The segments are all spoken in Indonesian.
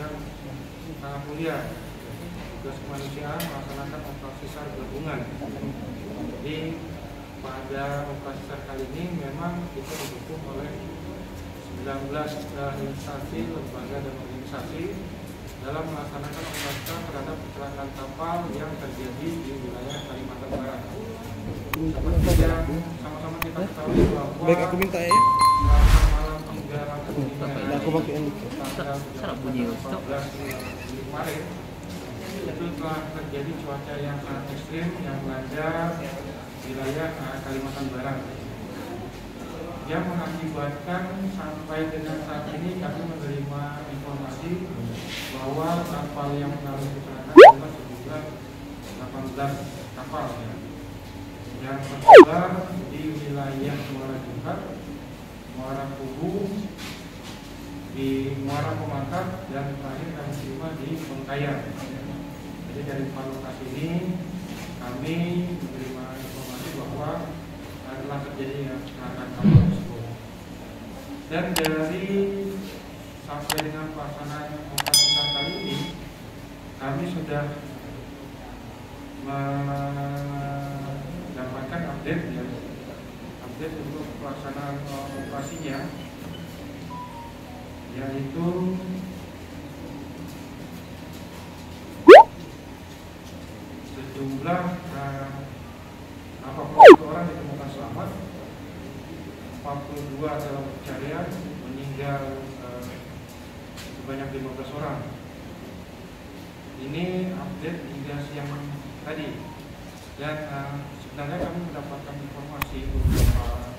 yang sangat mulia, tugas kemanusiaan melaksanakan operasi SAR gabungan. Jadi pada operasi SAR kali ini memang kita didukung oleh 19 instansi, lembaga dan organisasi dalam melaksanakan operasi SAR terhadap kecelakaan kapal yang terjadi di wilayah Kalimantan Barat. Seperti yang sama-sama kita ketahui bahwa baik, aku minta ya. malam hingga Rabu Aku pakai ini. tanggal 14 Maret itu telah terjadi cuaca yang sangat ekstrim yang melanda wilayah Kalimantan Barat, yang mengakibatkan sampai dengan saat ini kami menerima informasi bahwa kapal yang mengalami kecelakaan adalah sejumlah 18 kapal yang tersebar di wilayah Muara Jungkar, Muara Kubu, di Muara Pematang, dan terakhir kami terima di Bengkayang. Jadi dari 4 lokasi ini kami menerima informasi bahwa telah terjadi kecelakaan kapal tersebut. Dan dari sampai dengan pelaksanaan operasi SAR kali ini, kami sudah mendapatkan update untuk pelaksanaan operasinya, yaitu sejumlah 81 orang ditemukan selamat, 42 dalam pencarian, meninggal sebanyak 15 orang. Ini update hingga siang tadi. Dan sebenarnya kami mendapatkan informasi beberapa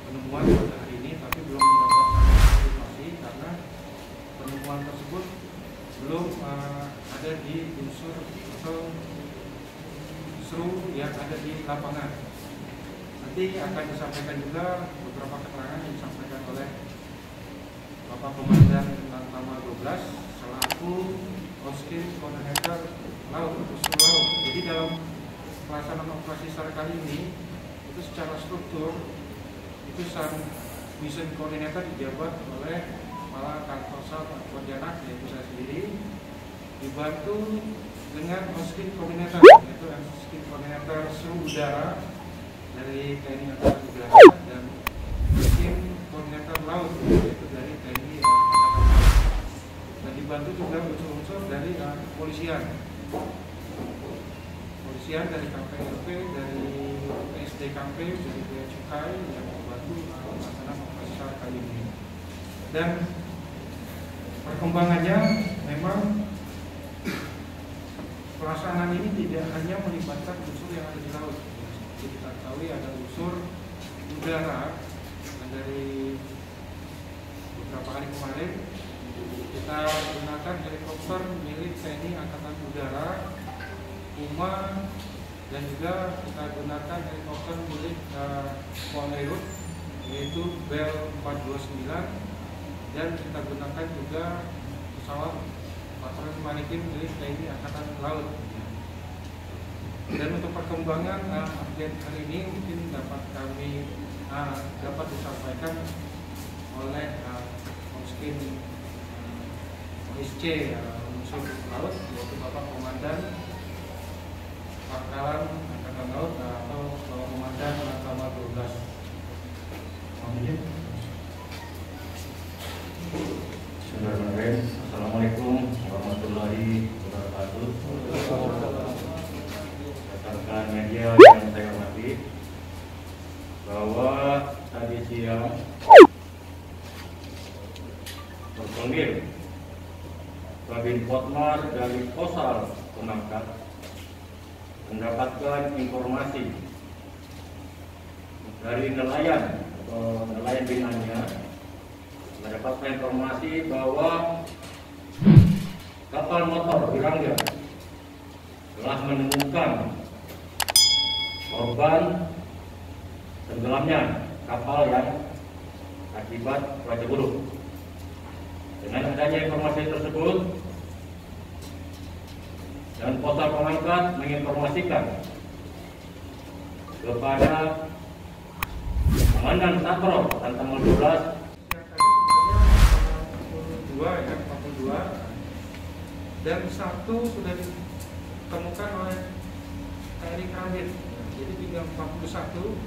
penemuan pada hari ini, tapi belum mendapatkan informasi karena penemuan tersebut belum ada di unsur atau yang ada di lapangan. Nanti akan disampaikan juga beberapa keterangan yang disampaikan oleh Bapak Komandan Lantamal 12 selaku Oskrim Koordinator Laut Usul Laut. Jadi dalam pelaksanaan operasi SAR kali ini itu secara struktur itu SAR Mission Koordinator dijabat oleh Kepala Kantor SAR Pontianak, yaitu saya sendiri, dibantu dengan Oskrim Koordinator, yaitu Oskrim Koordinator Seru Udara dari TNI Angkatan Udara, dan Oskrim Koordinator Laut yaitu dari TNI Angkatan Laut, dan dibantu juga unsur-unsur dari kepolisian dari KPLP, dari SDKP, dari Bea Cukai yang membantu pelaksanaan operasi SAR kali ini. Dan perkembangannya memang pelaksanaan ini tidak hanya melibatkan unsur yang ada di laut. Seperti kita ketahui ada unsur udara, dan dari beberapa hari kemarin kita gunakan helikopter milik TNI Angkatan Udara, UMA, dan juga kita gunakan helikopter milik Polnairut, yaitu Bell 429, dan kita gunakan juga pesawat patroli maritim milik TNI Angkatan Laut. Dan untuk perkembangan update hari ini mungkin dapat disampaikan oleh Oskrim OSC unsur laut, yaitu Bapak Komandan Pangkalan Angkatan Laut atau Bapak Komandan Lantamal 12. Assalamualaikum warahmatullahi wabarakatuh. Rekan-rekan media yang saya hormati, bahwa tadi siang personil Kabin Potmar dari Posal Penangkat mendapatkan informasi dari nelayan atau nelayan binanya, mendapatkan informasi bahwa kapal motor Pirangga telah menemukan korban tenggelamnya kapal yang akibat cuaca buruk. Dengan adanya informasi tersebut, dan Posal Pemangkat menginformasikan kepada Komandan Satpro Lantamal 12 42 dan satu sudah ditemukan oleh KRI Krawit. Jadi tinggal 41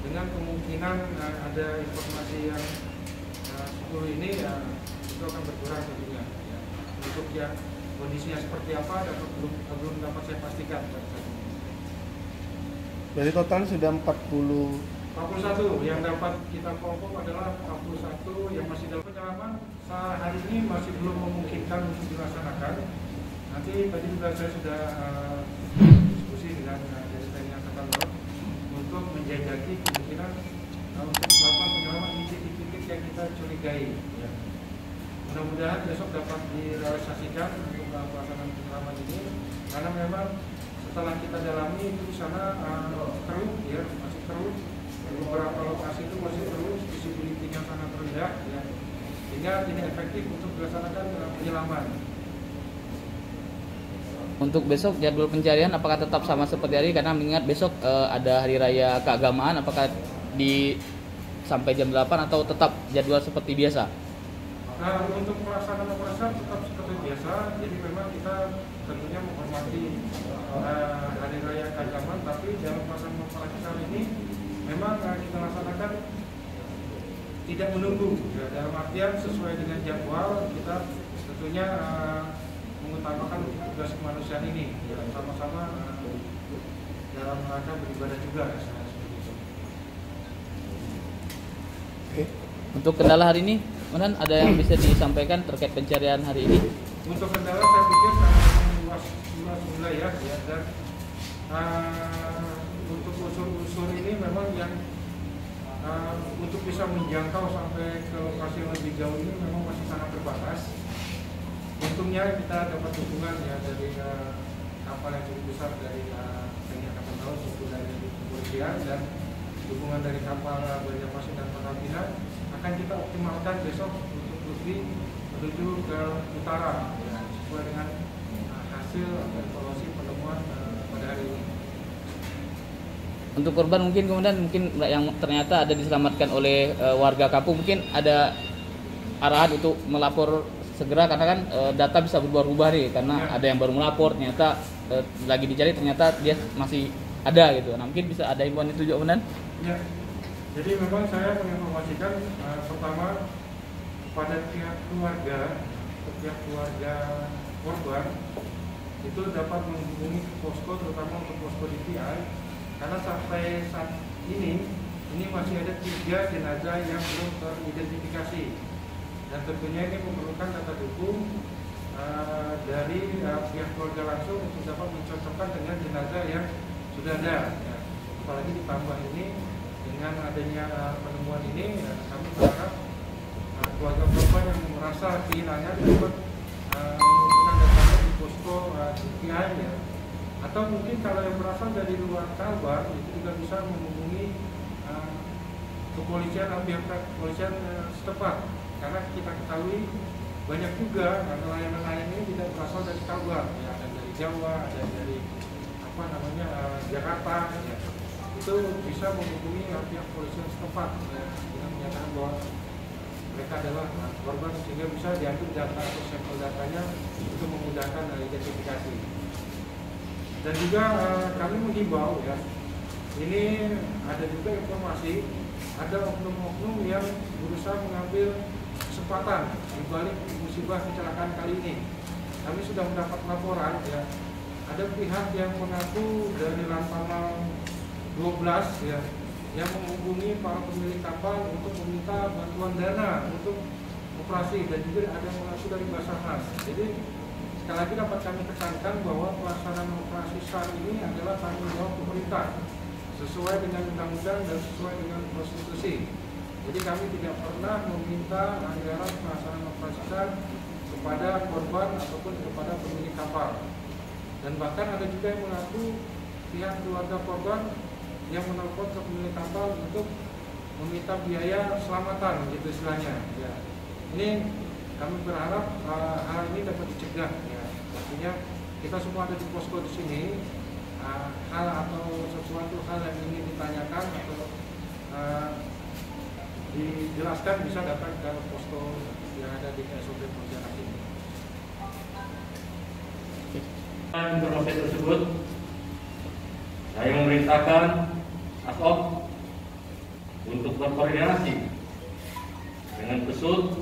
dengan kemungkinan ada informasi yang 10 ini itu akan berkurang tentunya. Untuk yang kondisinya seperti apa belum dapat saya pastikan. Berarti total sudah 41 yang dapat kita confirm adalah 41 yang masih dalam penyelaman. Hari ini masih belum memungkinkan untuk dilaksanakan. Nanti tadi juga saya sudah diskusi dengan dari TNI Angkatan Laut untuk menjajaki kemungkinan untuk melakukan penyelaman di titik-titik yang kita curigai. Ya. Mudah-mudahan besok dapat direalisasikan untuk pelaksanaan penyelaman ini, karena memang setelah kita dalami itu di sana keruh, ya masih keruh. Beberapa lokasi itu masih terus visibility-nya sangat rendah, ya, sehingga tidak efektif untuk dilaksanakan penyelaman. Untuk besok jadwal pencarian apakah tetap sama seperti hari, karena mengingat besok ada hari raya keagamaan, apakah sampai jam 8 atau tetap jadwal seperti biasa? Untuk pelaksanaan operasi tetap seperti biasa, jadi memang kita tentunya menghormati hari raya keagamaan, tapi dalam pelaksanaan operasi kali ini memang kita laksanakan tidak menunggu, ya, dalam artian sesuai dengan jadwal kita tentunya mengutamakan tugas kemanusiaan ini, ya, sama-sama dalam rangka beribadah juga, ya, seperti itu. Oke. Untuk kendala hari ini, kemudian ada yang bisa disampaikan terkait pencarian hari ini? Untuk kendala saya pikir luas wilayah, ya, dan untuk unsur-unsur ini memang yang untuk bisa menjangkau sampai ke lokasi yang lebih jauh ini memang masih sangat terbatas. Untungnya kita dapat dukungan, ya, dari kapal yang cukup besar dari TNI Angkatan Laut maupun dari kepolisian, dan dukungan dari kapal Banjarmasin dan Pangkalpina akan kita optimalkan besok untuk lebih menuju ke utara, ya, sesuai dengan hasil evaluasi penemuan pada hari ini. Untuk korban mungkin yang ternyata ada diselamatkan oleh warga kampung, mungkin ada arahan untuk melapor segera, karena kan data bisa berubah-ubah nih, karena ada yang baru melapor ternyata lagi dicari ternyata dia masih ada gitu. Nah, mungkin bisa ada himbauan itu juga, benar? Ya. Jadi memang saya menginformasikan pertama pada pihak keluarga korban itu dapat menghubungi posko, terutama untuk posko DPI, karena sampai saat ini masih ada 3 jenazah yang belum teridentifikasi, dan tentunya ini memerlukan data dukung dari pihak keluarga langsung untuk dapat mencocokkan dengan jenazah yang sudah ada, ya. Apalagi ditambah ini dengan adanya penemuan ini, ya, kami berharap keluarga korban yang merasa kehilangan dapat menggunakan datanya di posko DPI, ya. Atau mungkin kalau yang berasal dari luar Kalbar itu juga bisa menghubungi kepolisian atau pihak kepolisian setempat, karena kita ketahui banyak juga nelayan-nelayan ini tidak berasal dari Kalbar, ya, ada dari Jawa, ada dari Jakarta, ya. Itu bisa menghubungi pihak kepolisian setempat, ya, dengan menyatakan bahwa mereka adalah korban, sehingga bisa diambil data atau sampel datanya untuk memudahkan identifikasi. Dan juga kami mengimbau, ya, ini ada juga informasi ada oknum-oknum yang berusaha mengambil kesempatan di balik musibah kecelakaan kali ini. Kami sudah mendapat laporan, ya, ada pihak yang mengaku dari Lantamal 12, ya, yang menghubungi para pemilik kapal untuk meminta bantuan dana untuk operasi, dan juga ada yang mengaku dari Basarnas. Jadi sekali lagi dapat kami tekankan bahwa pelaksanaan operasi SAR ini adalah tanggung jawab pemerintah sesuai dengan undang-undang dan sesuai dengan konstitusi. Jadi kami tidak pernah meminta anggaran pelaksanaan operasi SAR kepada korban ataupun kepada pemilik kapal. Dan bahkan ada juga yang mengaku pihak keluarga korban yang menelpon ke pemilik kapal untuk meminta biaya selamatan, gitu istilahnya. Ya. Ini kami berharap hal ini dapat dicegah, ya. Artinya kita semua ada di posko di sini, hal atau sesuatu hal yang ingin ditanyakan atau dijelaskan bisa datang ke posko yang ada di SOP Pontianak ini. Informasi tersebut, saya memerintahkan ASOP untuk berkoordinasi dengan Pesut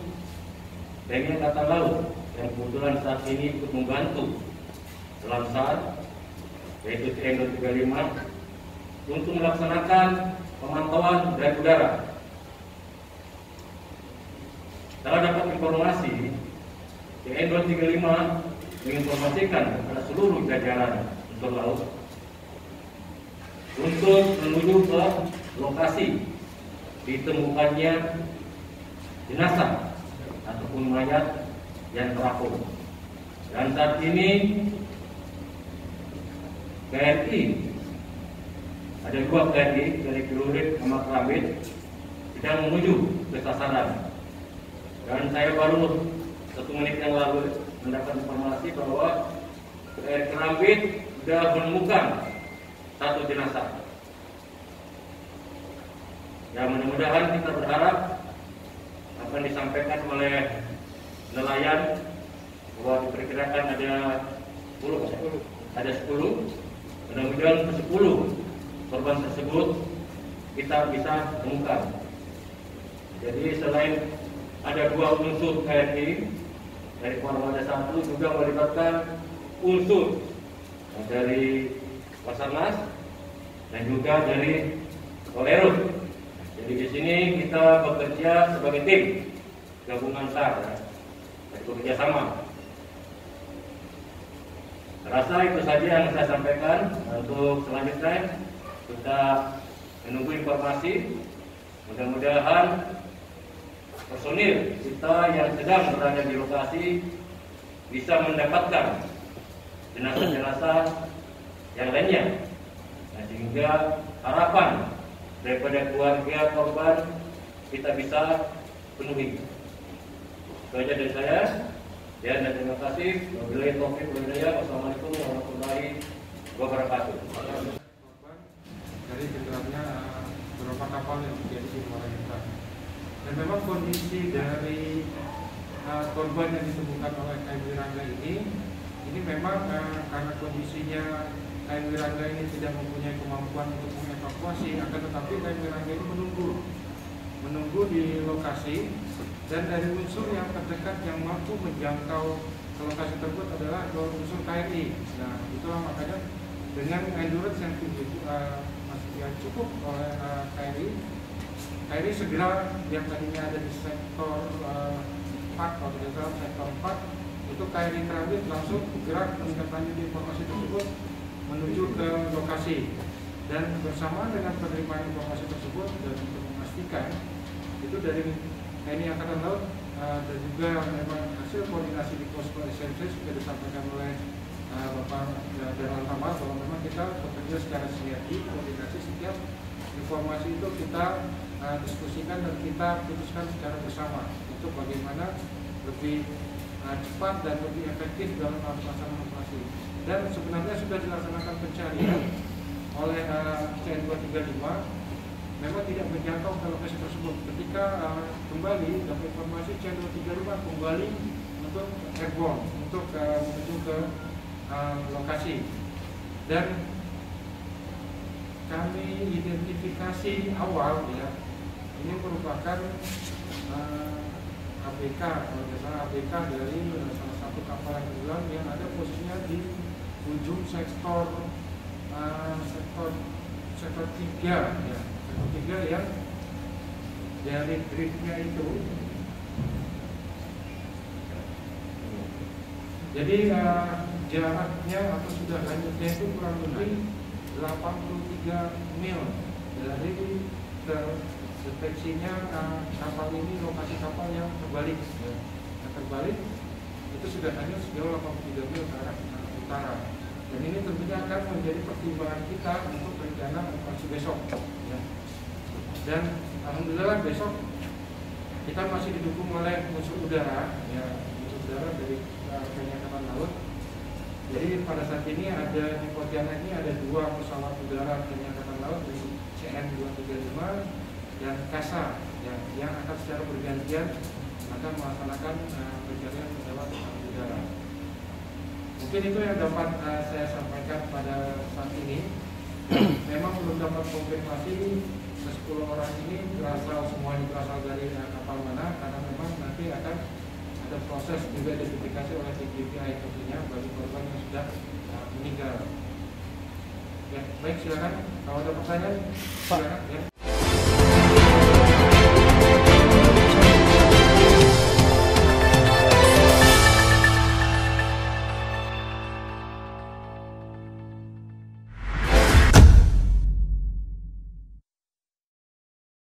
TNI Angkatan Laut yang kebetulan saat ini ikut membantu dalam SAR, yaitu TN 235, untuk melaksanakan pemantauan dari udara. Setelah dapat informasi, TN 235 menginformasikan kepada seluruh jajaran unsur laut untuk menuju ke lokasi ditemukannya jenazah ataupun mayat yang terapung. Dan saat ini KRI, ada 2 KRI dari Kelurit sama Kerambit sedang menuju ke sasaran. Dan saya baru 1 menit yang lalu mendapat informasi bahwa KRI Kerambit sudah menemukan 1 jenazah. Ya, mudah-mudahan kita berharap apa yang disampaikan oleh nelayan bahwa diperkirakan ada 10. Mudah-mudahan ke 10 korban tersebut kita bisa temukan. Jadi selain ada 2 unsur KRI dari Formalda 1 juga melibatkan unsur dari Basarnas dan juga dari Polerus. Jadi di sini kita bekerja sebagai tim gabungan SAR, bekerja sama. Rasa itu saja yang saya sampaikan. Untuk selanjutnya kita menunggu informasi. Mudah-mudahan personil kita yang sedang berada di lokasi bisa mendapatkan jenazah-jenazah yang lainnya. Nah, sehingga harapan daripada keluarga korban kita bisa penuhi. Itu saja dari saya. Ya, dan terima kasih. Wabillahi taufiq wal hidayah. Wassalamualaikum warahmatullahi wabarakatuh. Korban dari tenggelamnya beberapa kapal yang terjadi di luar kita. Dan memang kondisi dari korban yang ditemukan oleh KM Wirangga ini memang karena kondisinya KM Wirangga ini tidak mempunyai kemampuan untuk mengevakuasi, akan tetapi KM Wirangga ini menunggu di lokasi. Dan dari unsur yang terdekat yang mampu menjangkau ke lokasi tersebut adalah unsur KRI. Nah, itulah makanya dengan endurance yang tinggi yang cukup oleh KRI segera yang tadinya ada di sektor 4 atau di dalam sektor 4 itu KRI Kerambit langsung bergerak menindaklanjuti informasi tersebut menuju ke lokasi. Dan bersama dengan penerimaan informasi tersebut dan untuk memastikan itu dari TNI Angkatan Laut dan juga memang hasil koordinasi di Posko SMC sudah disampaikan oleh Bapak Danlan Tamar bahwa memang kita bekerja secara sinergi, koordinasi setiap informasi itu kita diskusikan dan kita putuskan secara bersama untuk bagaimana lebih cepat dan lebih efektif dalam pelaksanaan operasi. Dan sebenarnya sudah dilaksanakan pencarian oleh CN 235. Memang tidak menjangkau ke lokasi tersebut. Ketika kembali dapat informasi CN 235 kembali untuk airborne untuk menuju ke lokasi. Dan kami identifikasi awal ya, ini merupakan ABK, kalau tidak salah ABK dari salah satu kapal yang tenggelam yang ada posisinya di ujung sektor 3 ya. 3 yang dari driftnya itu, jadi jaraknya atau sudah lanjutnya itu kurang lebih 83 mil dari terdeteksinya kapal ini, lokasi kapal yang terbalik. Yang terbalik itu sudah hanya sejauh 83 mil ke arah utara. Dan ini tentunya akan menjadi pertimbangan kita untuk rencana operasi besok. Ya. Dan alhamdulillah besok kita masih didukung oleh musuh udara, ya, musuh udara dari TNI Angkatan Laut. Jadi pada saat ini ada di Pontianak ini ada 2 pesawat udara TNI Angkatan Laut dari CN 235 dan KASA, ya, yang akan secara bergantian akan melaksanakan pencarian pesawat udara. Mungkin itu yang dapat saya sampaikan pada saat ini. Memang belum dapat konfirmasi ke-10 orang ini semuanya berasal dari kapal mana, karena memang nanti akan ada proses juga identifikasi oleh tim DPI tentunya bagi korban yang sudah meninggal. Ya, baik, silakan. Kalau ada pertanyaan, silakan. Ya.